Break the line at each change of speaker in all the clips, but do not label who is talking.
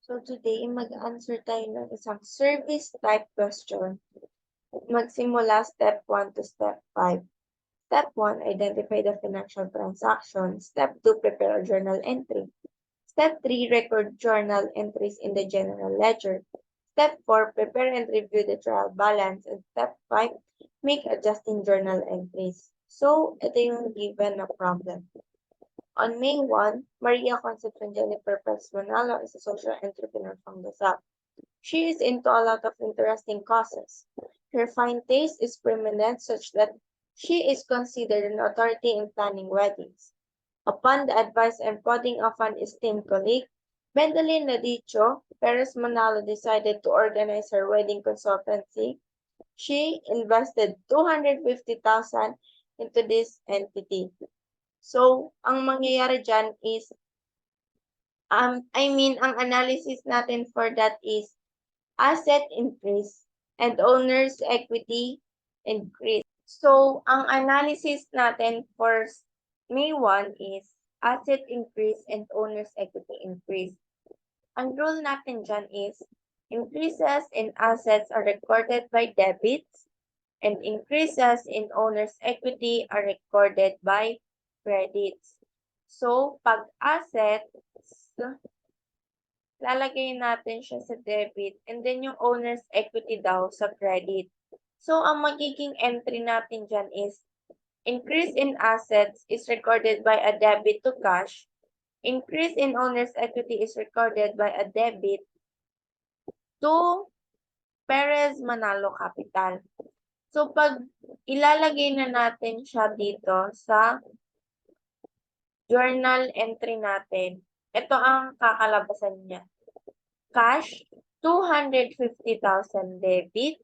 So today, mag-answer tayo ng isang service type question. Magsimula step 1 to step 5. Step 1, identify the financial transaction. Step 2, prepare a journal entry. Step 3, record journal entries in the general ledger. Step 4, prepare and review the trial balance. And step 5, make adjusting journal entries. So, ito yung given na problem. On May 1, Maria Concepcion Jennifer Perez Manalo is a social entrepreneur from the South. She is into a lot of interesting causes. Her fine taste is preeminent such that she is considered an authority in planning weddings. Upon the advice and prodding of an esteemed colleague, Bendelin Nadicho, Perez Manalo decided to organize her wedding consultancy. She invested 250,000 into this entity. So, ang mangyayari dyan is, ang analysis natin for that is asset increase and owner's equity increase. So, ang analysis natin for May 1 is asset increase and owner's equity increase. Ang rule natin dyan is increases in assets are recorded by debits and increases in owner's equity are recorded by credits. So, pag assets, lalagay natin siya sa debit and then yung owner's equity daw sa credit. So, ang magiging entry natin dyan is increase in assets is recorded by a debit to cash. Increase in owner's equity is recorded by a debit to Perez Manalo Capital. So, pag ilalagay na natin siya dito sa journal entry natin, ito ang kakalabasan niya. Cash, 250,000 debit.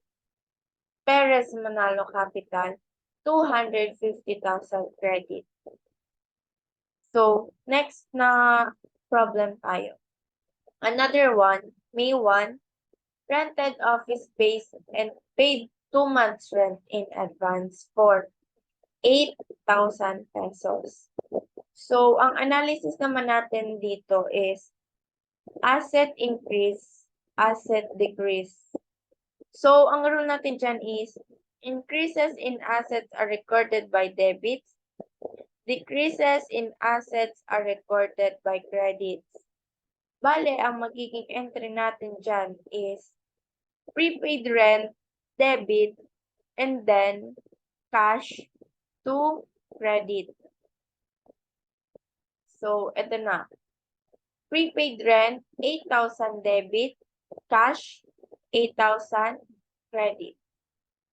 Perez Manalo Capital, 250,000 credit. So, next na problem tayo. Another one, May 1, rented office space and paid 2 months rent in advance for 8,000 pesos. So, ang analysis naman natin dito is asset increase, asset decrease. So, ang rule natin dyan is increases in assets are recorded by debits, decreases in assets are recorded by credits. Bale, ang magiging entry natin dyan is prepaid rent, debit, and then cash to credit. So, ito na. Prepaid rent, 8,000 debit, cash, 8,000 credit.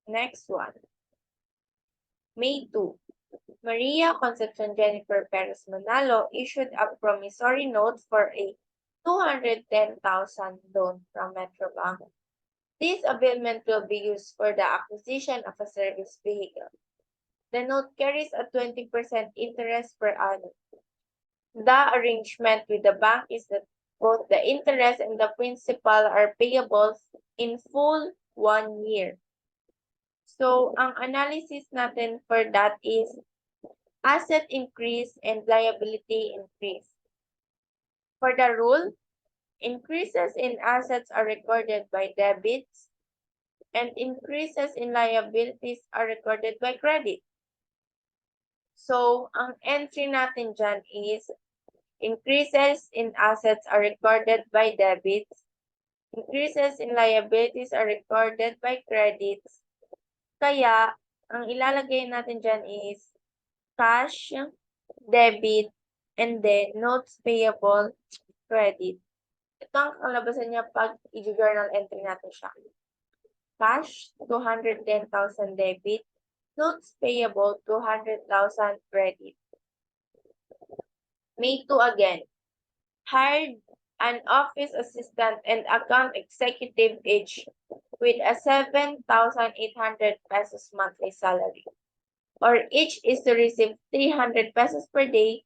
Next one. May 2. Maria Concepcion Jennifer Perez Manalo issued a promissory note for a 210,000 loan from Metrobank. This availment will be used for the acquisition of a service vehicle. The note carries a 20% interest per annum. The arrangement with the bank is that both the interest and the principal are payable in full 1 year. So, ang analysis natin for that is asset increase and liability increase. For the rule, increases in assets are recorded by debits and increases in liabilities are recorded by credit. So, ang entry natin dyan is increases in assets are recorded by debits, increases in liabilities are recorded by credits. Kaya, ang ilalagay natin dyan is cash, debit, and then notes payable, credit. Ito ang kalabasan niya pag i-journal entry natin siya. Cash, 210,000 debit, notes payable, 200,000 credit. May 2 again. Hired an office assistant and account executive each with a 7,800 pesos monthly salary, or each is to receive 300 pesos per day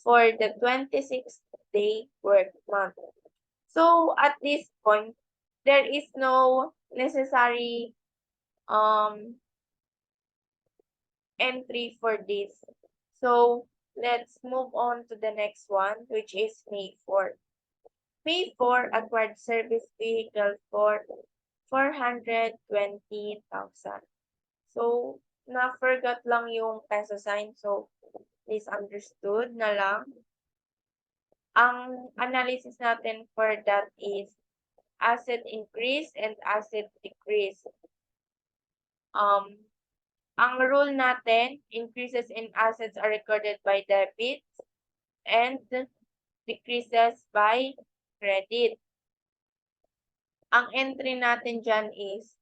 for the 26-day work month. So, at this point, there is no necessary entry for this. So, let's move on to the next one, which is May 4. May 4, acquired service vehicle for 420,000. So, na-forgot lang yung peso sign. So, misunderstood na lang. Ang analysis natin for that is asset increase and asset decrease. Ang rule natin, increases in assets are recorded by debit and decreases by credit. Ang entry natin dyan is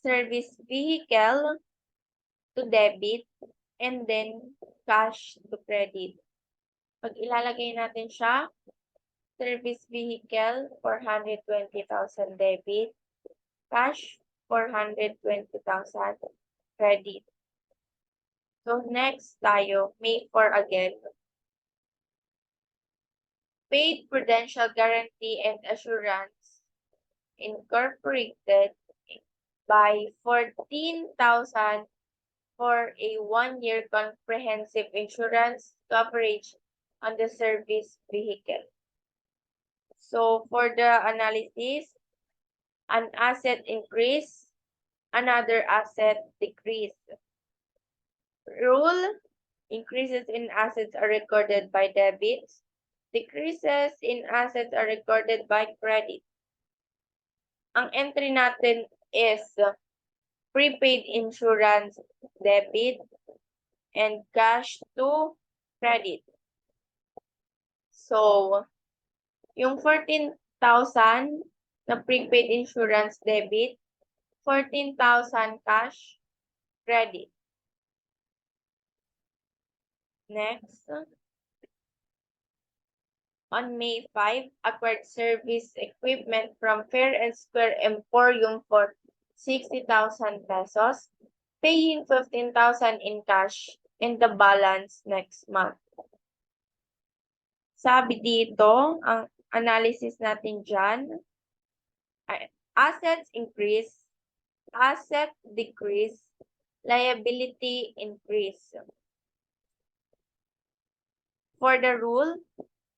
service vehicle to debit and then cash to credit. Pag ilalagay natin siya, service vehicle, 420,000 debit, cash, 420,000 credit. So, next tayo, May 4 again. Paid Prudential Guarantee and Assurance Incorporated by 14,000 for a 1-year comprehensive insurance coverage on the service vehicle. So, for the analysis, an asset increase, another asset decrease. Rule, increases in assets are recorded by debits, decreases in assets are recorded by credit. Ang entry natin is prepaid insurance debit and cash to credit. So, yung 14,000 na prepaid insurance debit, 14,000 cash credit. Next, on May 5, acquired service equipment from Fair and Square Emporium for 60,000 pesos, paying 15,000 in cash and the balance next month. Sabi dito, ang analysis natin dyan, assets increase, asset decrease, liability increase. For the rule,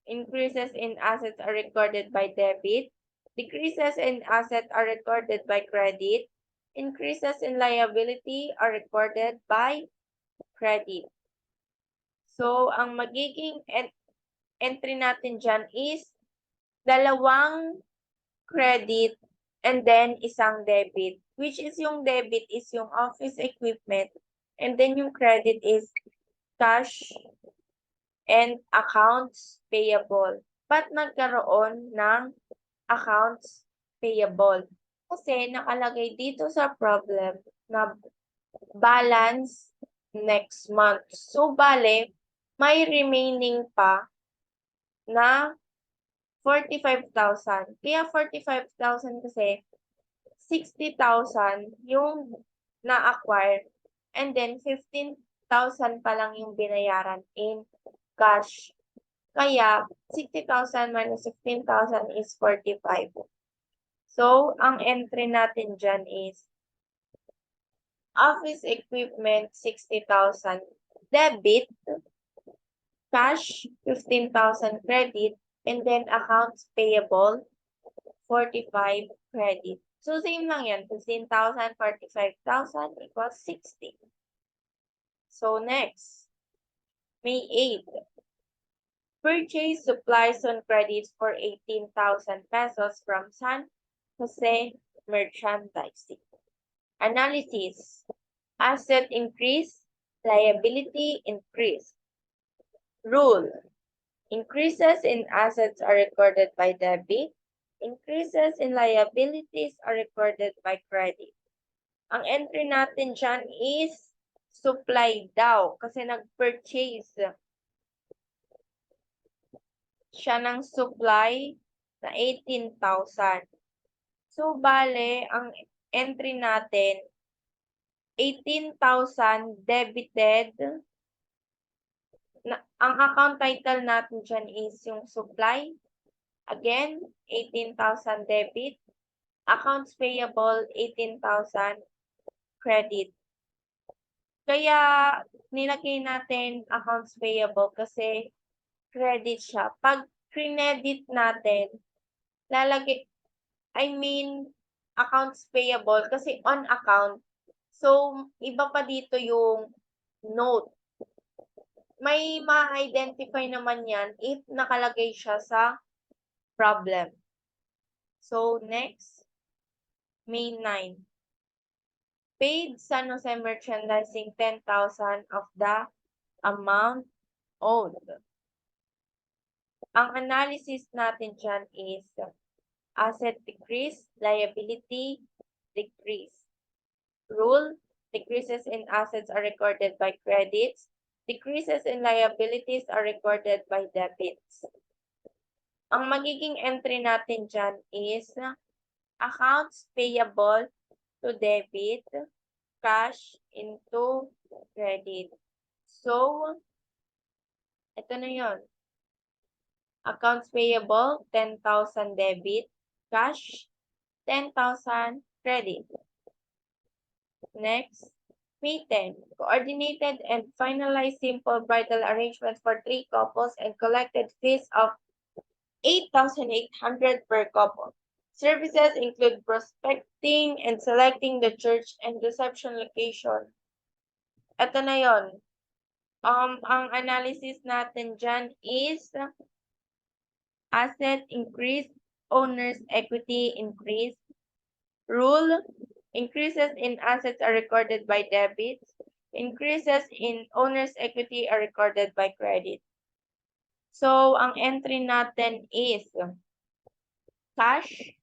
increases in assets are recorded by debit, decreases in assets are recorded by credit, increases in liability are recorded by credit. So, ang magiging entry natin dyan is dalawang credit and then isang debit, which is yung debit is yung office equipment and then yung credit is cash and accounts payable. Ba't nagkaroon ng accounts payable? Kasi nakalagay dito sa problem na balance next month. So, bale, may remaining pa na 45,000. Kaya 45,000 kasi 60,000 yung na-acquire and then 15,000 pa lang yung binayaran in cash. Kaya 60,000 minus 15,000 is 45. So, ang entry natin dyan is office equipment 60,000 debit, cash 15,000 credit, and then accounts payable 45 credit. So, same lang yan. 15,000, 45,000 equals 60. So, next, May 8. Purchase supplies on credits for 18,000 pesos from San Jose Merchandising. Analysis. Asset increase, liability increase. Rule. Increases in assets are recorded by debit. Increases in liabilities are recorded by credit. Ang entry natin dyan is supply daw kasi nag-purchase siya ng supply na 18,000. So, bale, ang entry natin, 18,000 debited. Ang account title natin dyan is yung supply. Again, 18,000 debit. Accounts payable, 18,000 credit. Kaya, nilagay natin accounts payable kasi credit siya. Pag credit natin, accounts payable kasi on account. So, iba pa dito yung note. May ma-identify naman yan if nakalagay siya sa problem. So, next, May 9. Paid San Jose Merchandising 10,000 of the amount owed. Ang analysis natin dyan is asset decrease, liability decrease. Rule, decreases in assets are recorded by credits. Decreases in liabilities are recorded by debits. Ang magiging entry natin dyan is accounts payable to debit, cash into credit. So, ito na yun. Accounts payable, 10,000 debit, cash, 10,000 credit. Next, May 10. Coordinated and finalized simple bridal arrangements for 3 couples and collected fees of 8,800 per couple. Services include prospecting and selecting the church and reception location. Ito na yon. Ang analysis natin dyan is asset increase, owner's equity increase. Rule, increases in assets are recorded by debits. Increases in owner's equity are recorded by credit. So, ang entry natin is cash,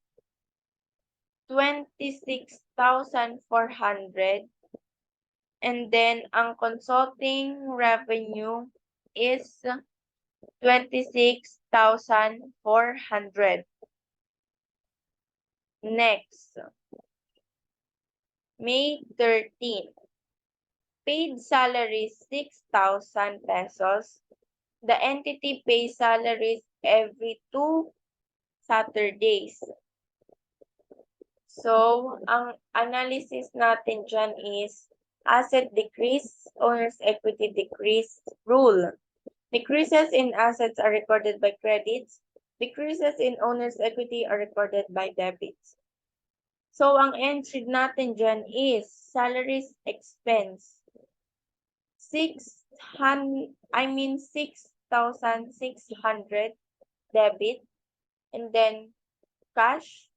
26,400. And then, ang consulting revenue is 26,400. Next, May 13. Paid salaries 6,000 pesos. The entity pays salaries every 2 Saturdays. So, ang analysis natin dyan is asset decrease, owner's equity decrease. Rule. Decreases in assets are recorded by credits. Decreases in owner's equity are recorded by debits. So, ang entry natin dyan is salaries expense. 6,600 debit. And then, cash,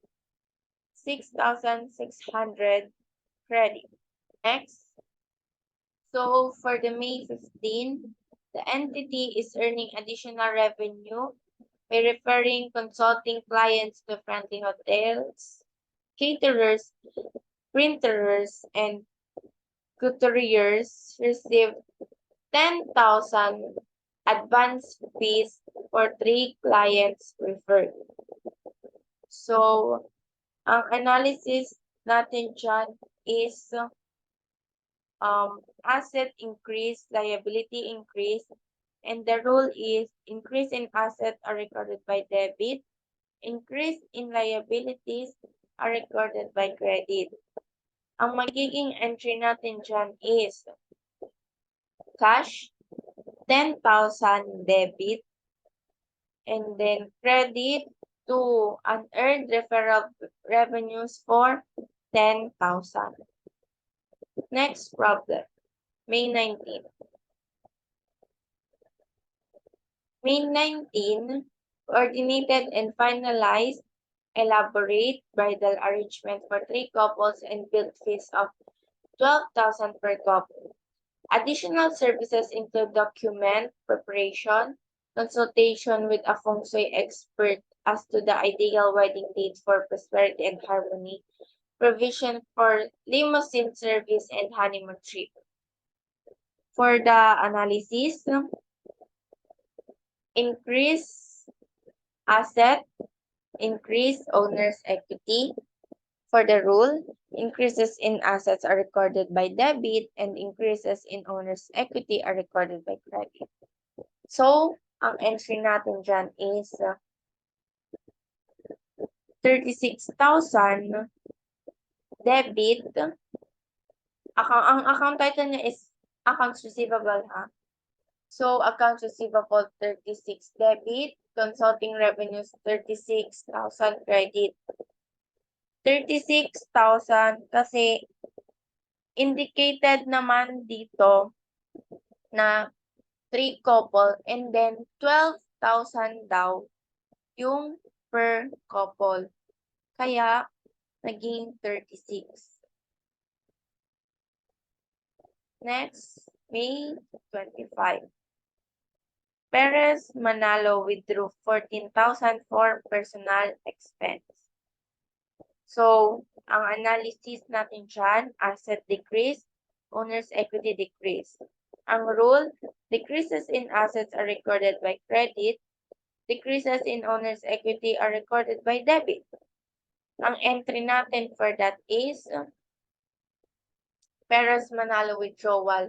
6,600 credit. Next. So, for the May 15, the entity is earning additional revenue by referring consulting clients to friendly hotels, caterers, printers, and couturiers receive 10,000 advance fees for 3 clients referred. So, ang analysis natin dyan is asset increase, liability increase, and the rule is increase in assets are recorded by debit, increase in liabilities are recorded by credit. Ang magiging entry natin dyan is cash, 10,000 debit, and then credit to unearned referral revenues for 10,000. Next problem, May 19. May 19, coordinated and finalized elaborate bridal arrangement for 3 couples and billed fees of 12,000 per couple. Additional services include document preparation, consultation with a feng shui expert as to the ideal wedding date for prosperity and harmony, provision for limousine service and honeymoon trip. For the analysis, increase asset, increase owner's equity. For the rule, increases in assets are recorded by debit and increases in owner's equity are recorded by credit. So, ang entry natin dyan is 36,000 debit. Ang account title niya is accounts receivable, ha? So, accounts receivable 36 debit, consulting revenues, 36,000 credit. 36,000 kasi indicated naman dito na 3 couple and then 12,000 daw yung per couple. Kaya naging 36. Next, May 25. Perez Manalo withdrew 14,000 for personal expense. So, ang analysis natin dyan, asset decrease, owner's equity decrease. Ang rule, decreases in assets are recorded by credit, decreases in owner's equity are recorded by debit. Ang entry natin for that is Perez Manalo withdrawal,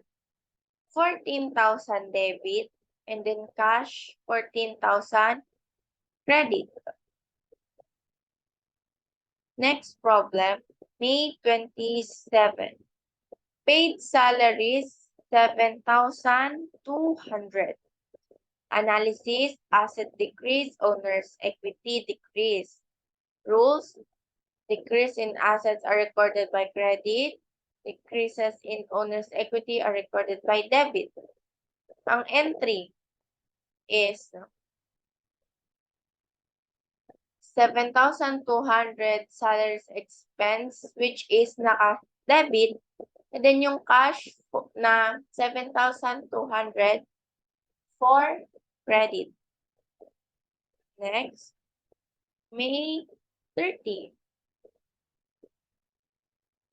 14,000 debit, and then cash, 14,000 credit. Next problem, May 27. Paid salaries, 7,200. Analysis, asset decrease, owner's equity decrease. Rules, decrease in assets are recorded by credit, decreases in owner's equity are recorded by debit. Ang entry is 7,200 salaries expense, which is naka-debit, and then yung cash na 7,200 for credit. Next, May 30.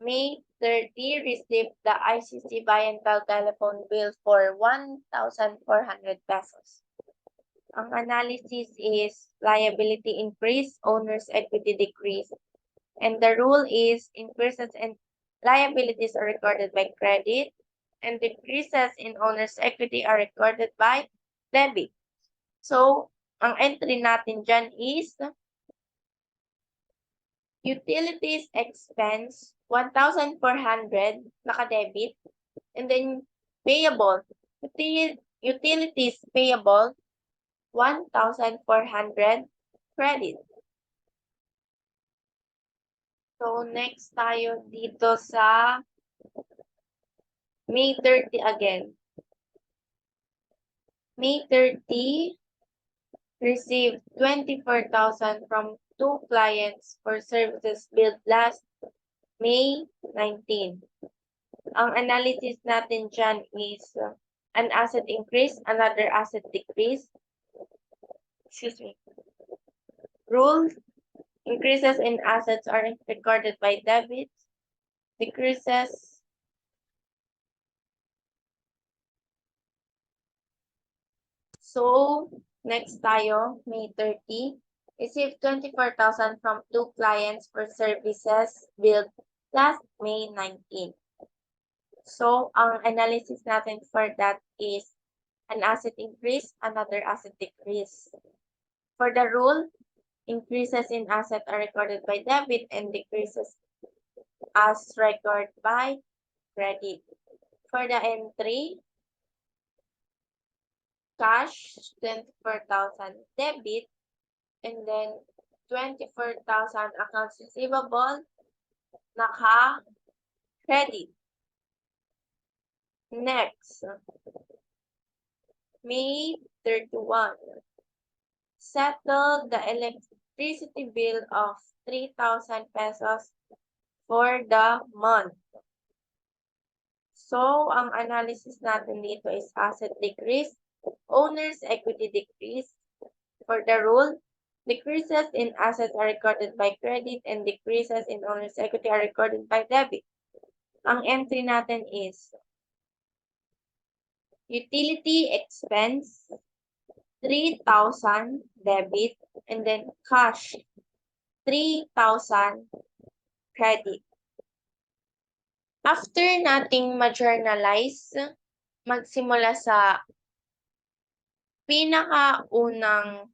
May 30, received the ICC Buy-and-Tell telephone bill for 1,400 pesos. Ang analysis is liability increase, owner's equity decrease. And the rule is increases in liabilities are recorded by credit and decreases in owner's equity are recorded by debit. So, ang entry natin dyan is utilities expense, 1,400 naka-debit, and then payable, utilities payable, 1,400 credit. So, next tayo dito sa May 30 again. May 30, received 24,000 from 2 clients for services billed last May 19. Ang analysis natin dyan is an asset increase, another asset decrease. Excuse me. Rule, increases in assets are recorded by debit, decreases so next tayo, May 30, received 24,000 from 2 clients for services billed last May 19. So ang analysis natin for that is an asset increase, another asset decrease. For the rule, increases in asset are recorded by debit and decreases as recorded by credit. For the entry, cash, 24,000 debit, and then 24,000 accounts receivable, naka-credit. Next, May 31. Settled the electricity bill of 3,000 pesos for the month. So, ang analysis natin dito is asset decrease, owner's equity decrease. For the rule, decreases in assets are recorded by credit and decreases in owner's equity are recorded by debit. Ang entry natin is utility expense, 3,000 debit, and then cash, 3,000 credit. After nating ma-journalize, magsimula sa pinakaunang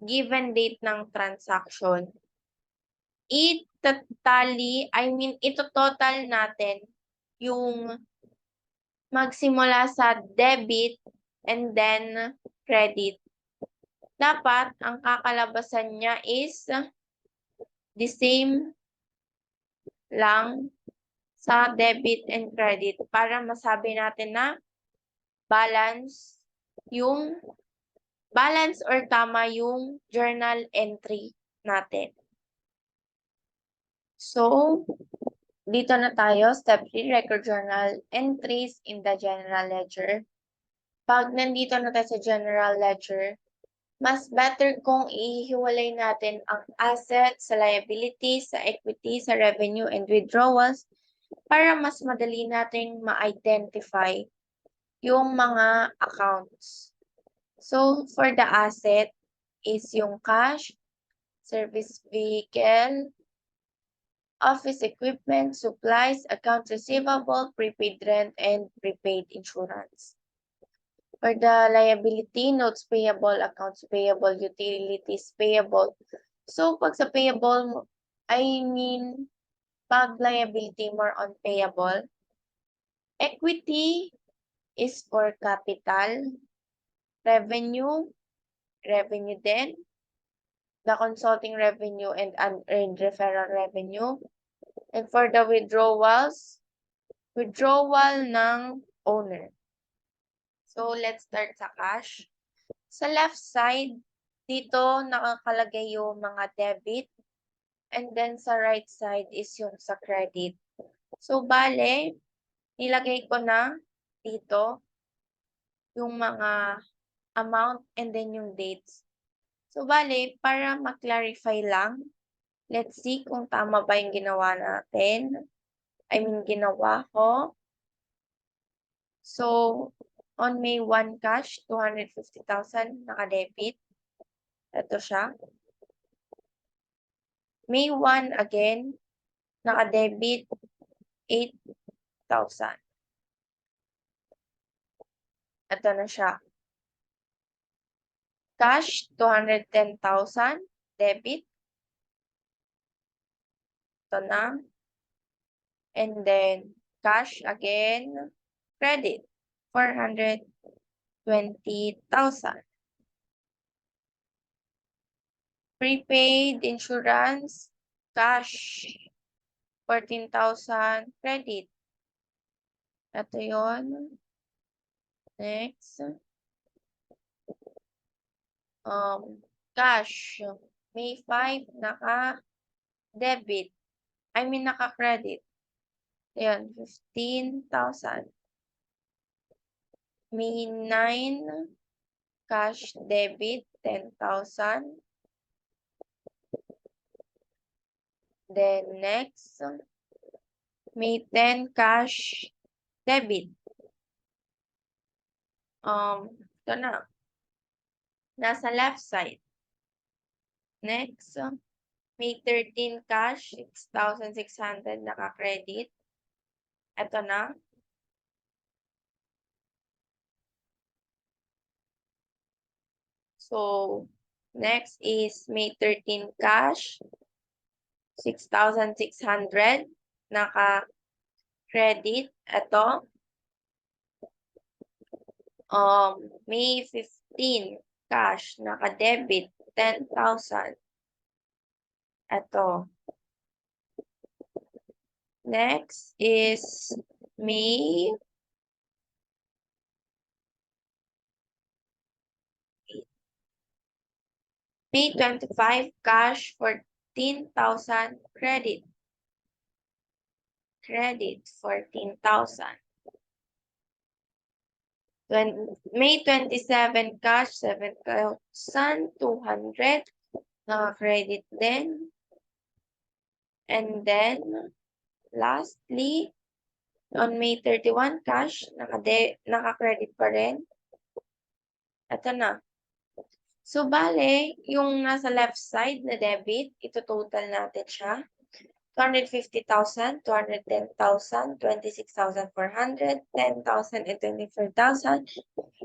given date ng transaction, ito-total natin yung magsimula sa debit and then credit. dapat ang kakalabasan niya is the same lang sa debit and credit para masabi natin na balance or tama yung journal entry natin. So, dito na tayo, step 3, record journal entries in the general ledger. Pag nandito na tayo sa general ledger, mas better kung ihiwalay natin ang assets, sa liabilities, sa equity, sa revenue, and withdrawals para mas madali nating ma-identify yung mga accounts. So, for the asset is yung cash, service vehicle, office equipment, supplies, accounts receivable, prepaid rent, and prepaid insurance. For the liability, notes payable, accounts payable, utilities payable. So, pag sa payable, pag liability, more on payable. Equity is for capital. Revenue din. The consulting revenue and unearned referral revenue. And for the withdrawals, withdrawal ng owner. So, let's start sa cash. Sa left side, dito nakakalagay yung mga debit. And then sa right side is yung sa credit. So, bale, nilagay ko na dito yung mga amount and then yung dates. So, bale, para ma-clarify lang, let's see kung tama ba yung ginawa natin. Ginawa ko. So, on May 1 cash, 250,000 naka-debit. Ito siya. May 1 again, naka-debit 8,000. Ito na siya. Cash, 210,000. Debit. Ito na. And then, cash again. Credit, 420,000. Prepaid insurance, cash, 14,000. Credit. Ito yun. Next. Cash. May 5, naka-debit. Naka-credit. Ayan, 15,000. May 9, cash debit, 10,000. Then next, may 10 cash debit. Ito na. Nasa left side. Next, may 13 cash, 6,600 naka-credit. Ito na. So, next is may 13 cash, 6,600 naka-credit. Ito. May 15 cash, naka-debit, 10,000. Ito. Next is May 25 cash, 14,000 credit. Credit, 14,000. May 27 cash, 7,200 naka-credit din. And then, lastly, on May 31 cash, naka-credit pa rin. Ito na. So, bale, yung nasa left side na debit, ito total natin siya. 250,000, 210,000, 26,400, 10,000, and 24,000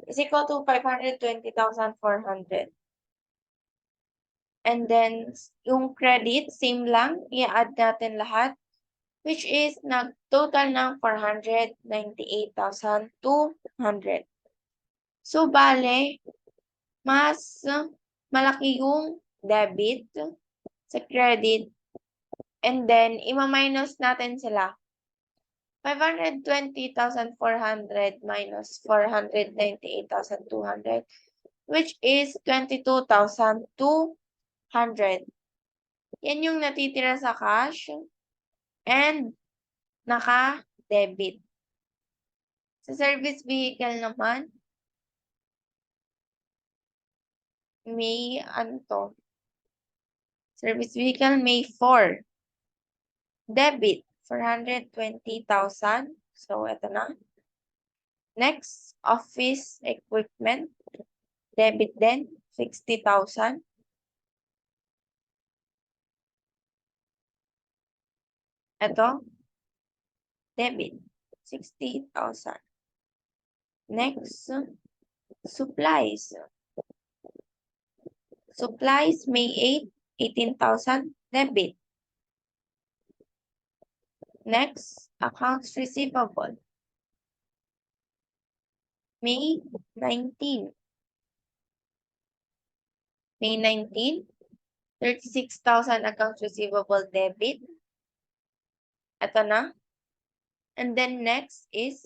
is equal to 520,400. And then, yung credit, same lang, i-add natin lahat, which is nag-total ng 498,200. So, bale, mas malaki yung debit sa credit, and then ima-minus natin sila. 520,400 minus 498,200, which is 22,200. Yan yung natitira sa cash and naka-debit. Sa service vehicle naman, may service vehicle may 4. Debit, 420,000. So, ito na. Next, office equipment. Debit din, 60,000. Ito, debit, 60,000. Next, supplies. Supplies, May 8, 18,000, debit. Next, accounts receivable. May 19. May 19, 36,000 accounts receivable debit. Ito na. And then next is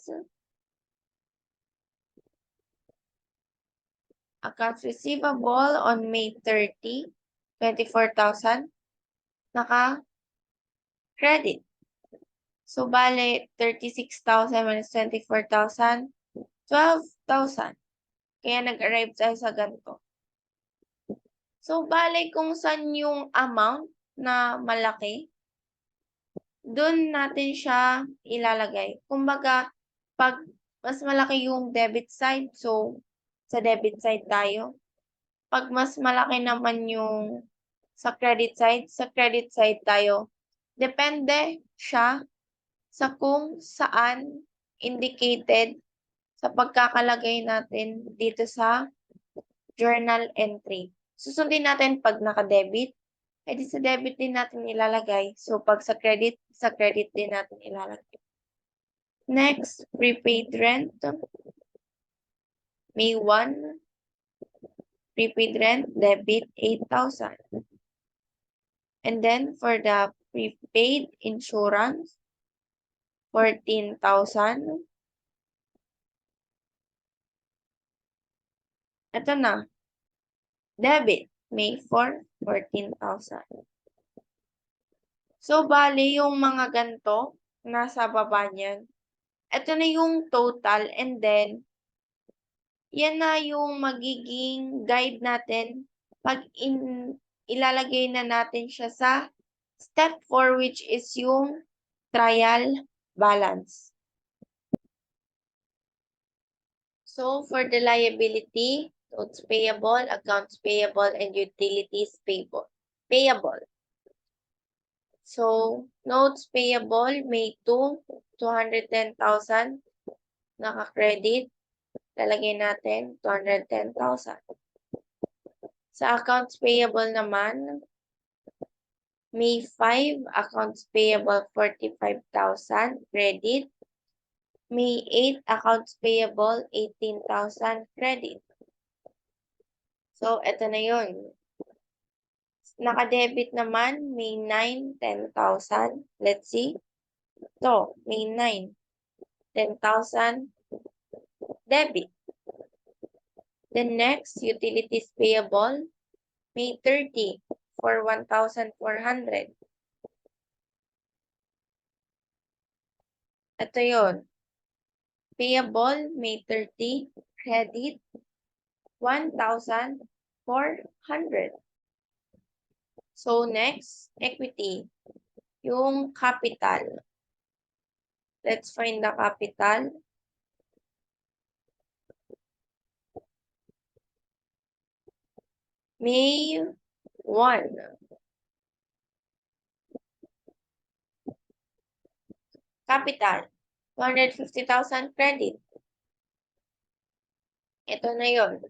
accounts receivable on May 30, 24,000. Naka-credit. So, bale, 36,000 minus 24,000, 12,000. Kaya nag-arrive tayo sa ganito. So, bale, kung saan yung amount na malaki, doon natin siya ilalagay. Kumbaga, pag mas malaki yung debit side, so, sa debit side tayo. Pag mas malaki naman yung sa credit side tayo. Depende siya sa kung saan indicated sa pagkakalagay natin dito sa journal entry. Susundin natin pag naka-debit, edi sa debit din natin ilalagay. So, pag sa credit din natin ilalagay. Next, prepaid rent. May 1. Prepaid rent, debit, 8,000. And then, for the prepaid insurance, 14,000. Ito na. Debit, May 4, 14,000. So, bali yung mga ganito, nasa baba niyan. Ito na yung total, and then, yan na yung magiging guide natin pag ilalagay na natin siya sa step 4, which is yung trial balance. So, for the liability, notes payable, accounts payable, and utilities payable. So, notes payable, May 2, 210,000. Naka-credit. Lalagay natin, 210,000. Sa accounts payable naman, May 5, accounts payable, 45,000. Credit. May 8, accounts payable, 18,000. Credit. So, eto na yun. Naka-debit naman, May 9, 10,000. Let's see. So, May 9, 10,000. Debit. Then next, utilities payable, May 30, for 1,400. Ito yun. Payable, May 30, credit, 1,400. So, next, equity. Yung capital. Let's find the capital. May 1. Capital, 250,000 credit. Ito na yun.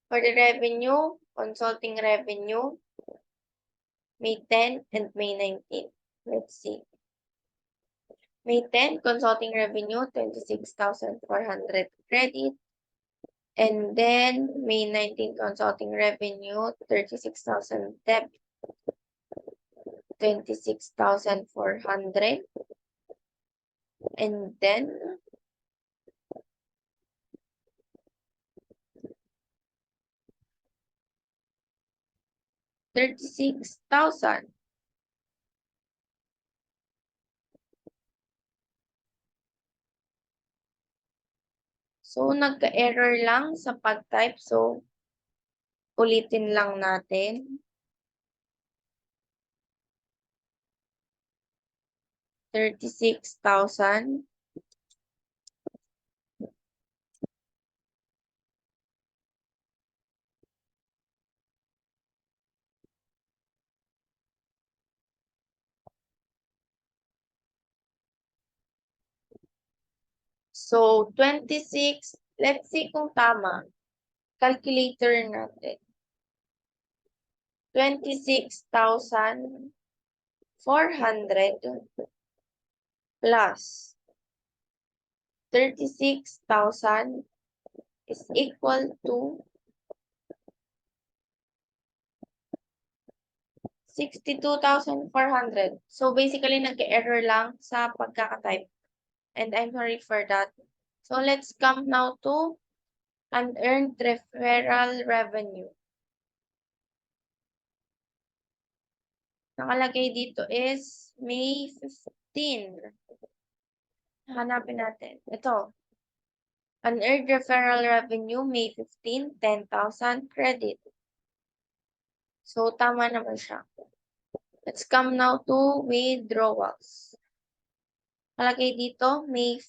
For the revenue, consulting revenue, May 10 and May 19. Let's see. May 10, consulting revenue, 26,400 credit. And then, May 19 consulting revenue, 36,000 debt, 26,400. And then, 36,000. So, nagka-error lang sa pag-type. So, ulitin lang natin. 36,000. So, 26. Let's see kung tama. Calculator natin. 26,400 plus 36,000 is equal to 62,400. So, basically, nag-error lang sa pagkakatype. And I'm sorry for that. So, let's come now to unearned referral revenue. Nakalagay dito is May 15. Hanapin natin. Ito. Unearned referral revenue, May 15, 10,000 credit. So, tama naman siya. Let's come now to withdrawals. Nakalagay dito, May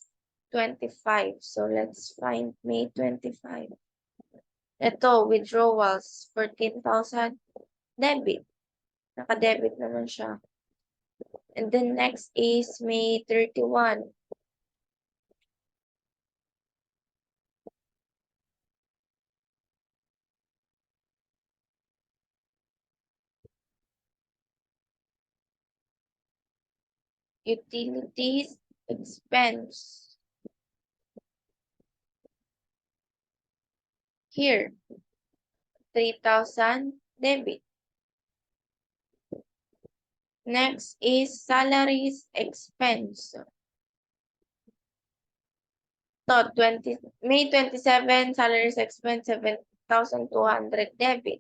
25. So, let's find May 25. Ito, withdrawals, 14,000 debit. Naka-debit naman siya. And then next is May 31. Utilities expense. Here, 3,000 debit. Next is salaries expense. So, May 27, salaries expense, 7,200 debit.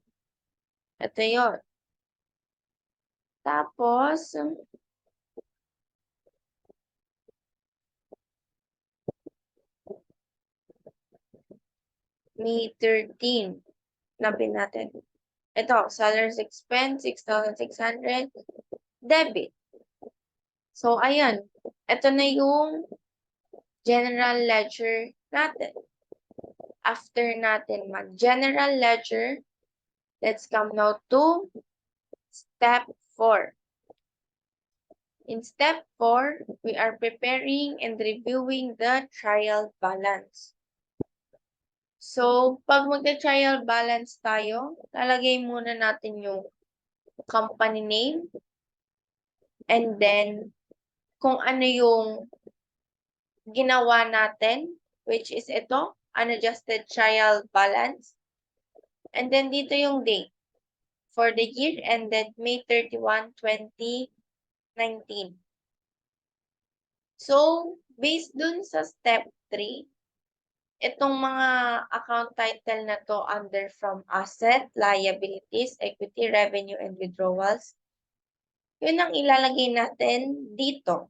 Ito yun. Tapos, May 13, napin natin. Ito, salaries expense, 6,600 debit. So, ayan. Ito na yung general ledger natin. After natin mag-general ledger, let's come now to step 4. In step 4, we are preparing and reviewing the trial balance. So, pag mag-trial balance tayo, lalagay muna natin yung company name and then kung ano yung ginawa natin, which is ito, unadjusted trial balance. And then dito yung date for the year ended May 31, 2019. So, based dun sa step 3, itong mga account title na to under from asset, liabilities, equity, revenue, and withdrawals, yun ang ilalagay natin dito.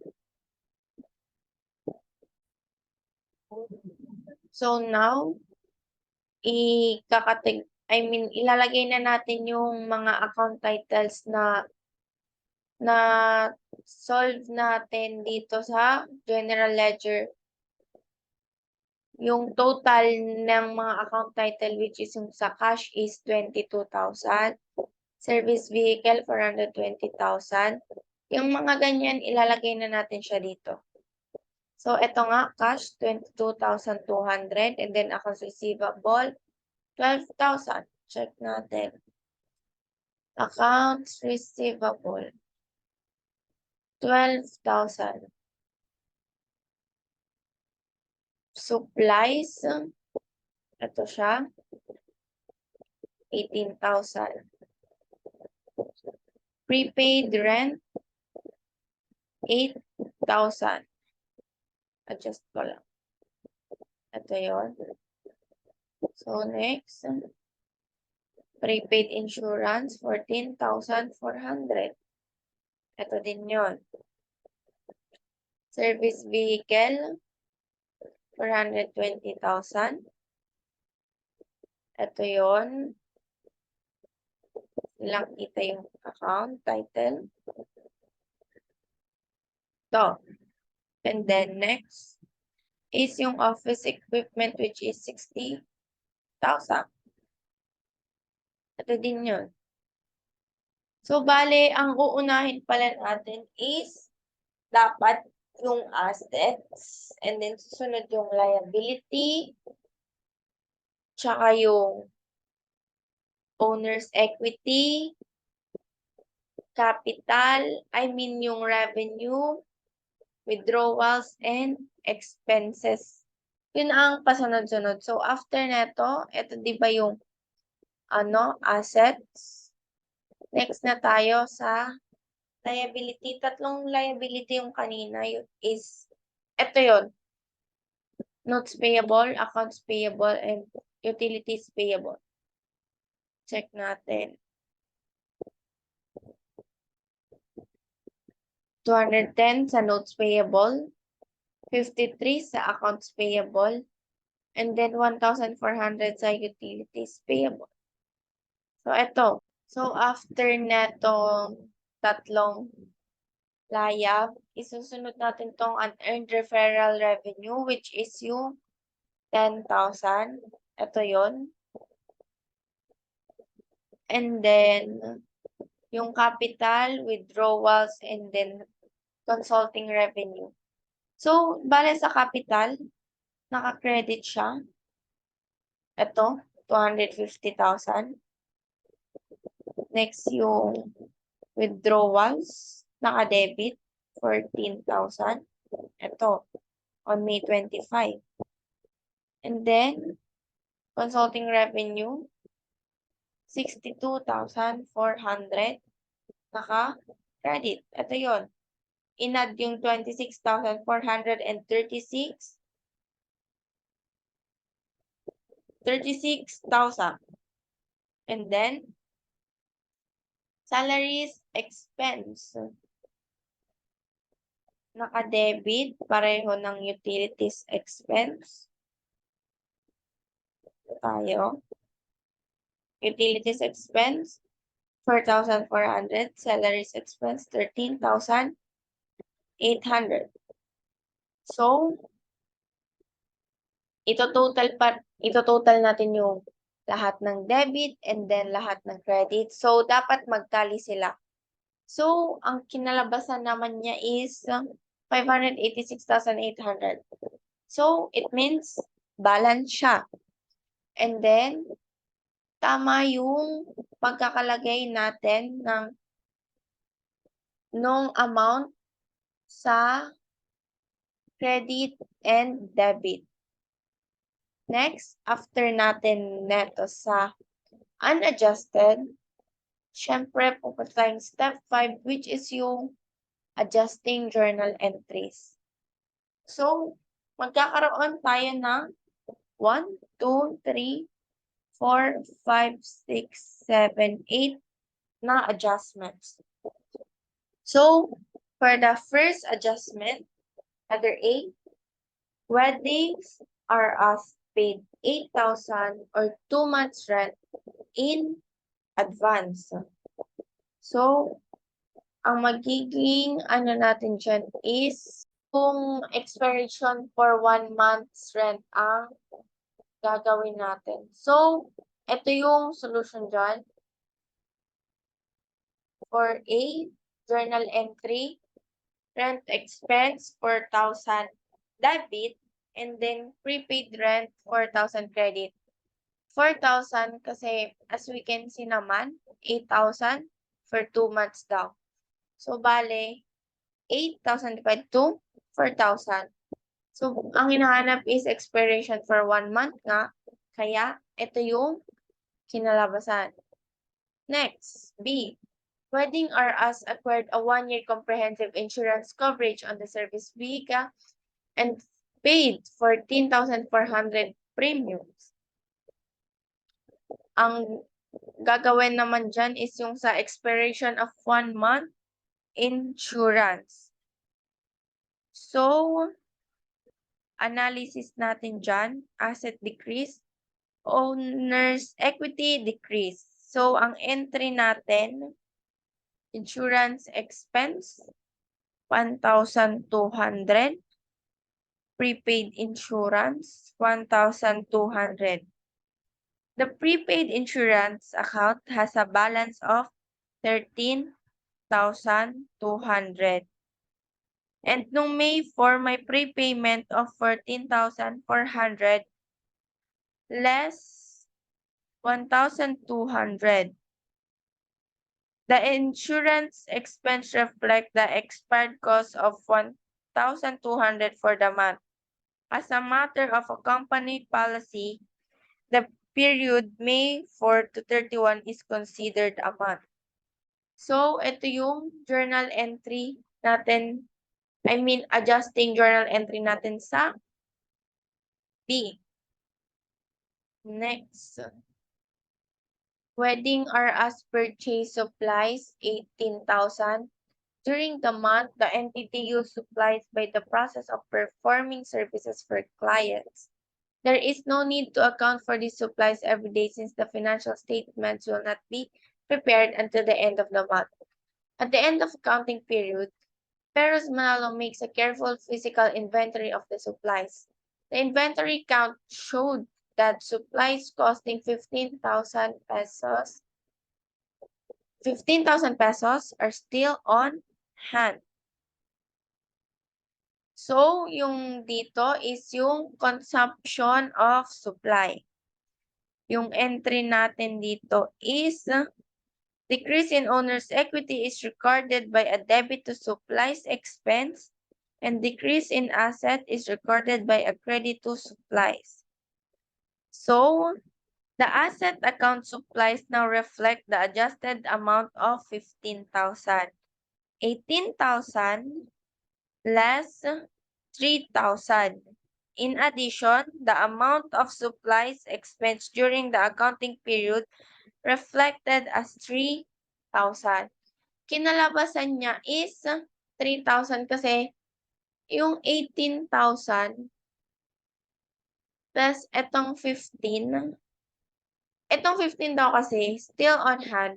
So now, ilalagay na natin yung mga account titles na solve natin dito sa general ledger. Yung total ng mga account title which is yung sa cash is 22,000. Service vehicle 420,000. Yung mga ganyan, ilalagay na natin siya dito. So, ito nga, cash 22,200 and then accounts receivable 12,000. Check natin. Accounts receivable 12,000. Supplies Ito siya. 18,000. Prepaid rent, 8,000. Adjust ko lang. Ito yun. So, next. Prepaid insurance, 14,400. Ito din yun. Service vehicle, 420,000. Ito yun. Ilang kita yung account, title. Ito. And then next is yung office equipment which is 60,000. Ito din yun. So, bale, ang uunahin pala natin is dapat yung assets and then susunod yung liability tsaka yung owner's equity, capital, yung revenue, withdrawals, and expenses. Yun ang pasunod-sunod. So, after neto, ito di ba yung assets? Next na tayo sa liability. Tatlong liability yung kanina is, ito yun. Notes payable, accounts payable, and utilities payable. Check natin. 210 sa notes payable, 53 sa accounts payable, and then 1,400 sa utilities payable. So, ito. So, after netong tatlong layab, isusunod natin tong unearned referral revenue, which is yung 10,000. Ito yon. And then, yung capital, withdrawals, and then consulting revenue. So, bale sa capital, naka-credit siya. Ito, 250,000. Next, yung withdrawals, naka-debit, 14,000. Ito, on May 25. And then, consulting revenue, 62,400. Naka-credit. Ito yon. Inad yung 26,436. 36,000. And then, salaries expense. Naka-debit, pareho ng utilities expense. Tayo. Utilities expense, 4,400. Salaries expense, 13,800. So, ito total natin yung lahat ng debit and then lahat ng credit. So, dapat magtali sila. So, ang kinalabasan naman niya is 586,800. So, it means balance siya. And then, tama yung pagkakalagay natin nung amount sa credit and debit. Next, after natin neto sa unadjusted, syempre pupunta tayong step 5, which is yung adjusting journal entries. So, magkakaroon tayo ng 1, 2, 3, 4, 5, 6, 7, 8 na adjustments. So, for the first adjustment, letter A, weddings are paid 8,000 or 2 months rent in advance. So, ang magiging natin dyan is kung expiration for 1 month's rent ang gagawin natin. So, ito yung solution dyan. For A, journal entry, rent expense, 4,000 debit, and then prepaid rent, 4,000 credit. 4,000 kasi as we can see naman, 8,000 for 2 months daw. So, bale, 8,000 divided to 4,000. So, ang hinahanap is expiration for 1 month nga. Kaya, ito yung kinalabasan. Next, B. Wedding or us acquired a 1-year comprehensive insurance coverage on the service vehicle and paid 14,400 premiums. Ang gagawin naman dyan is yung sa expiration of 1 month insurance. So, analysis natin dyan, asset decrease, owner's equity decrease. So, ang entry natin, insurance expense, 1,200. Prepaid insurance, 1,200. The prepaid insurance account has a balance of 13,200. And nung May 4, may prepayment of 14,400 less 1,200. The insurance expense reflect the expired cost of 1,200 for the month. As a matter of a company policy, the period May 4 to 31 is considered a month. So, ito yung journal entry natin, adjusting journal entry natin sa B. Next. Wedding or as purchase supplies, 18,000. During the month, the entity used supplies by the process of performing services for clients. There is no need to account for these supplies every day since the financial statements will not be prepared until the end of the month. At the end of accounting period, Perez Manalo makes a careful physical inventory of the supplies. The inventory count showed that supplies costing 15,000 pesos are still on hand. So, yung dito is yung consumption of supply. Yung entry natin dito is decrease in owner's equity is recorded by a debit to supplies expense and decrease in asset is recorded by a credit to supplies. So, the asset account supplies now reflect the adjusted amount of 15,000. 18,000 less 3,000. In addition, the amount of supplies expense during the accounting period reflected as 3,000. Kinalabasan niya is 3,000 kasi yung 18,000 plus etong 15. Etong 15 daw kasi still on hand.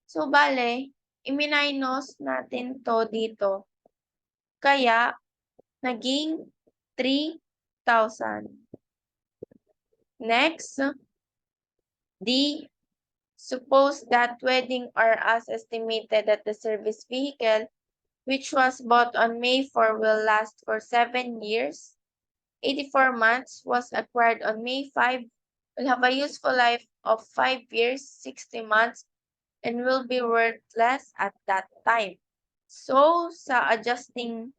So, bale, i-minus natin to dito. Kaya, naging 3,000. Next, D. Suppose that wedding or as estimated that the service vehicle, which was bought on May 4, will last for 7 years. 84 months was acquired on May 5, will have a useful life of 5 years, 60 months, and will be worth less at that time. So, sa adjusting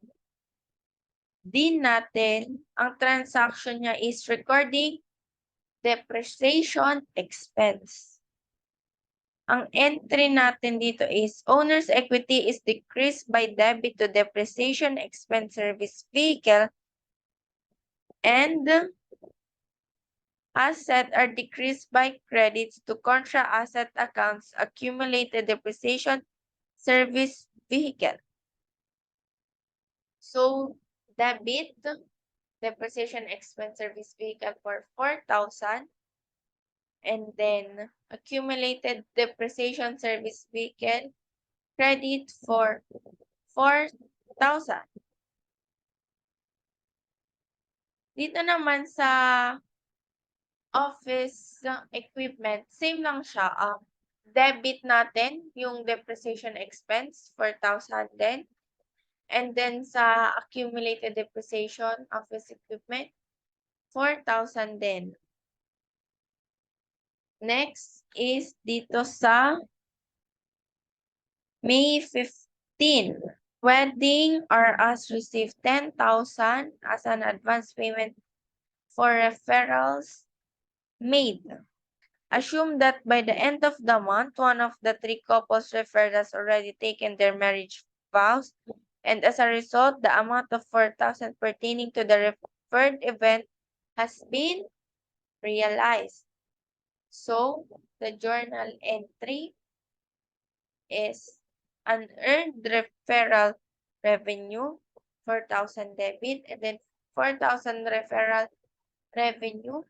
din natin, ang transaction niya is recording depreciation expense. Ang entry natin dito is owner's equity is decreased by debit to depreciation expense service vehicle and asset are decreased by credits to contra asset accounts accumulated depreciation service vehicle. So, debit depreciation expense service vehicle for 4,000 and then accumulated depreciation service vehicle credit for 4,000. Dito naman sa office equipment, same lang siya. Debit natin yung depreciation expense, 4,000 din. And then sa accumulated depreciation office equipment, 4,000 din. Next is dito sa May 15. Wedding or us received 10,000 as an advance payment for referrals made. Assume that by the end of the month, one of the three couples referred has already taken their marriage vows, and as a result, the amount of 4,000 pertaining to the referred event has been realized. So, the journal entry is unearned referral revenue, 4,000 debit, and then 4,000 referral revenue,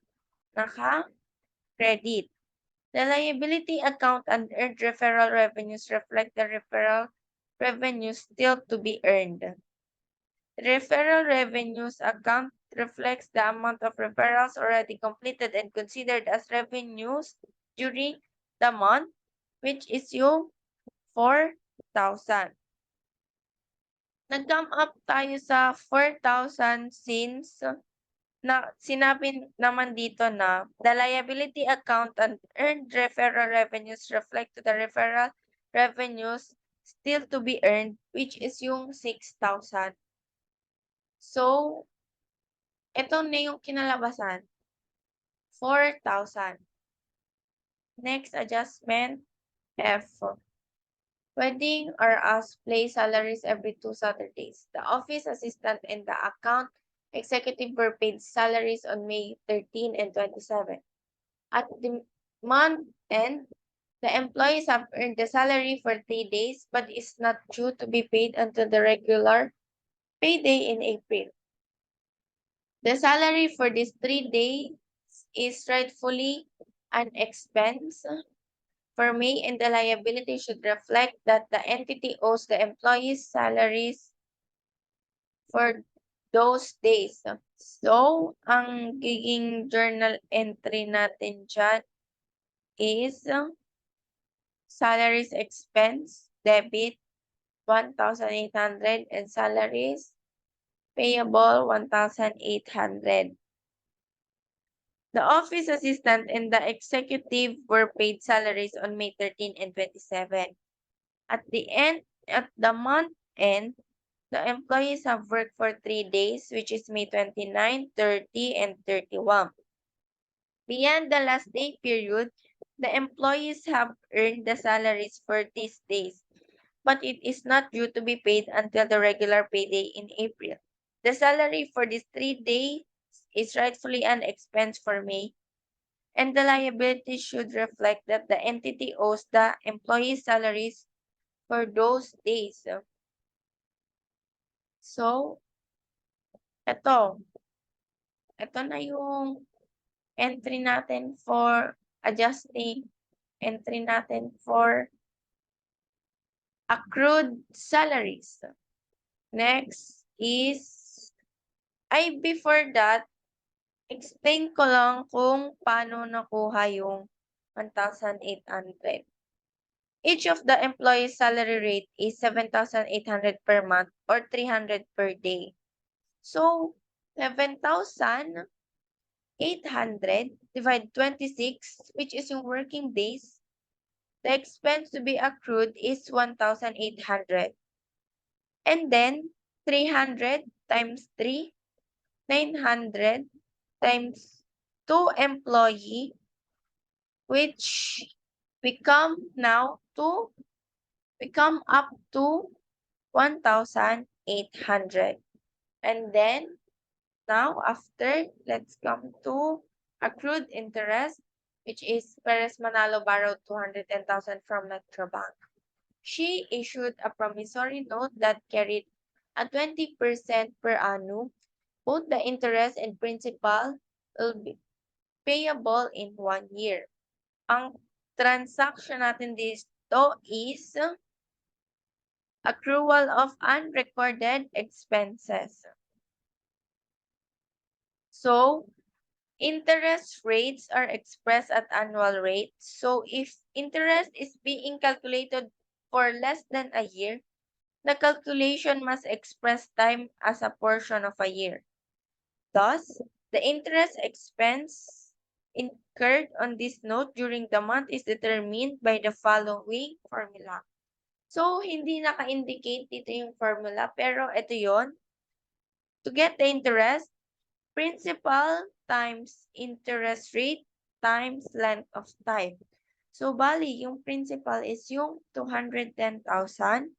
naka-credit. The liability account unearned referral revenues reflect the referral revenues still to be earned. The referral revenues account reflects the amount of referrals already completed and considered as revenues during the month, which is yung 4,000. Nag-come up tayo sa 4,000 since na sinabi naman dito na the liability account and earned referral revenues reflect to the referral revenues still to be earned, which is yung 6,000. So, ito na yung kinalabasan, 4,000. Next adjustment, F. Wedding or as play salaries every 2 Saturdays. The office assistant and the account executive were paid salaries on May 13 and 27. At the month end, the employees have earned the salary for 3 days but is not due to be paid until the regular payday in April. The salary for these 3 days is rightfully an expense for May, and the liability should reflect that the entity owes the employees salaries for those days. So, ang giging journal entry natin dyan is salaries expense, debit, 1,800 and salaries payable, 1,800. The office assistant and the executive were paid salaries on May 13 and 27. At the month end, the employees have worked for 3 days, which is May 29, 30, and 31. Beyond the last day period, the employees have earned the salaries for these days, but it is not due to be paid until the regular payday in April. The salary for these 3 days is rightfully an expense for May, and the liability should reflect that the entity owes the employees salaries for those days. So, ito na yung entry natin for adjusting, entry natin for accrued salaries. Next is, before that, explain ko lang kung paano nakuha yung 1,800. Each of the employee's salary rate is 7,800 per month or 300 per day. So, 7,800 divide 26, which is yung working days. The expense to be accrued is 1,800. And then, 300 times 3, 900 times 2 employee, which we come up to 1,800. And then, now after, let's come to accrued interest, which is Perez Manalo borrowed 210,000 from Metrobank. She issued a promissory note that carried a 20% per annum. Both the interest and principal will be payable in 1 year. Ang transaction natin dito is accrual of unrecorded expenses. So, interest rates are expressed at annual rates. So, if interest is being calculated for less than a year, the calculation must express time as a portion of a year. Thus, the interest expense incurred on this note during the month is determined by the following formula. So, hindi naka-indicate dito yung formula, pero ito yon. To get the interest, principal times interest rate times length of time. So, bali, yung principal is yung 210,000.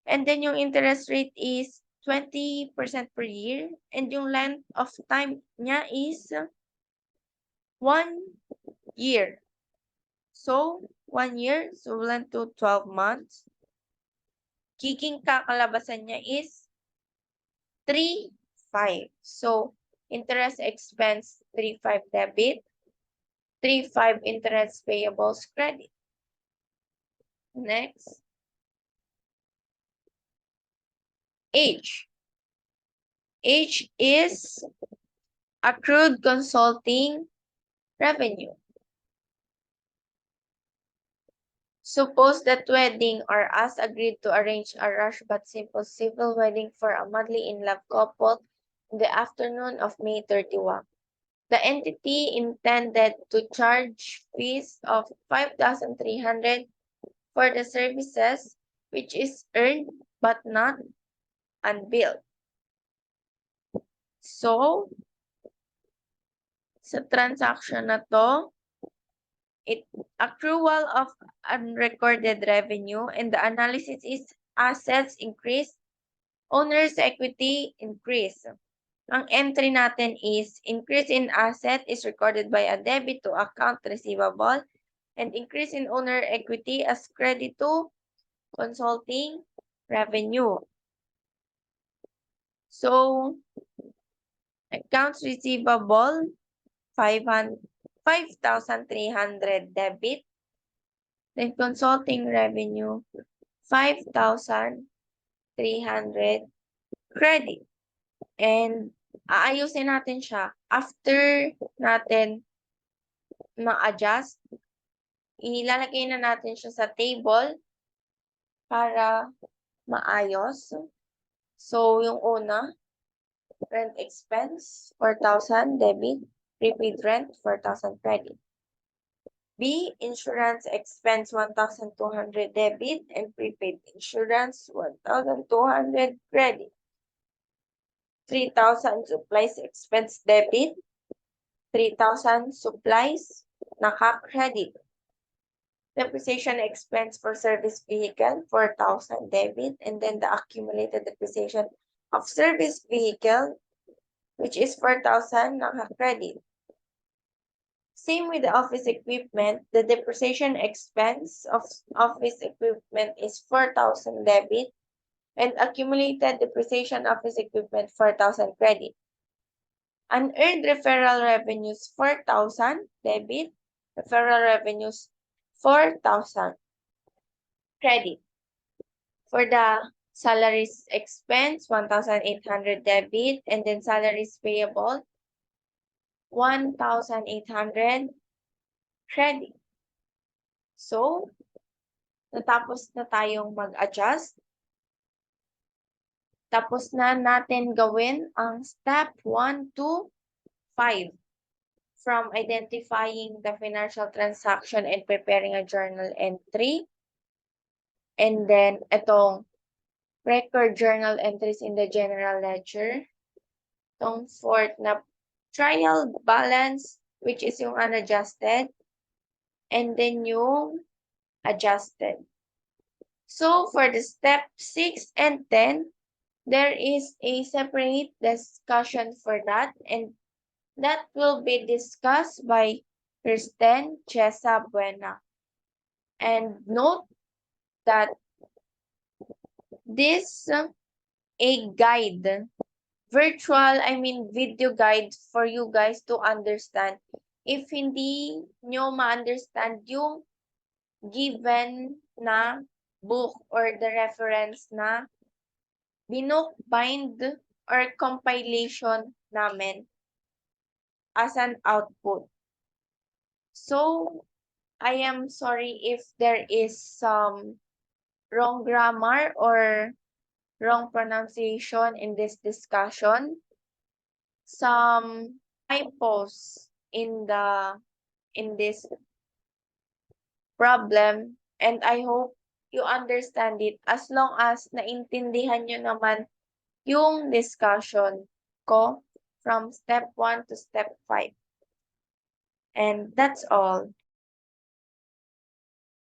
And then yung interest rate is 20% per year. And yung length of time niya is 1 year. So, 1 year, equivalent to 12 months. Kicking kakalabasan niya is 3,500. So, interest expense 3,500 debit, 3,500 interest payables credit. Next. Age. Age is accrued consulting revenue. Suppose that wedding or as agreed to arrange a rush but simple civil wedding for a madly in love couple in the afternoon of May 31. The entity intended to charge fees of 5,300 for the services which is earned but not unbilled. So, sa transaction na to, accrual of unrecorded revenue and the analysis is assets increase, owner's equity increase. Ang entry natin is increase in asset is recorded by a debit to account receivable and increase in owner equity as credit to consulting revenue. So, accounts receivable, 5,300 debit. Then consulting revenue, 5,300 credit. And aayusin natin siya after natin ma-adjust. Ilalagay na natin siya sa table para maayos. So, yung una, rent expense, 4,000 debit, prepaid rent, 4,000 credit. B, insurance expense, 1,200 debit, and prepaid insurance, 1,200 credit. 3,000 supplies expense debit, 3,000 supplies, naka-credit. Depreciation expense for service vehicle, 4,000 debit, and then the accumulated depreciation of service vehicle, which is 4,000 naka-credit. Same with the office equipment, the depreciation expense of office equipment is 4,000 debit, and accumulated depreciation office equipment 4,000 credit. Unearned referral revenues 4,000 debit, referral revenues 4,000 credit. For the salaries expense, 1,800 debit, and then salaries payable, 1,800 credit. So, natapos na tayong mag-adjust. Tapos na natin gawin ang step 1 to 5 from identifying the financial transaction and preparing a journal entry. And then, itong record journal entries in the general ledger. Itong fourth na trial balance, which is yung unadjusted. And then yung adjusted. So, for the step 6 and 10, there is a separate discussion for that. And that will be discussed by Kirsten, Jesah, Buena. And note that this a guide, video guide for you guys to understand. If hindi nyo ma-understand yung given na book or the reference na bind or compilation namin as an output. So, I am sorry if there is some wrong grammar or wrong pronunciation in this discussion. Some typos in this problem, and I hope you understand it as long as naintindihan nyo naman yung discussion ko from step 1 to step 5. And that's all.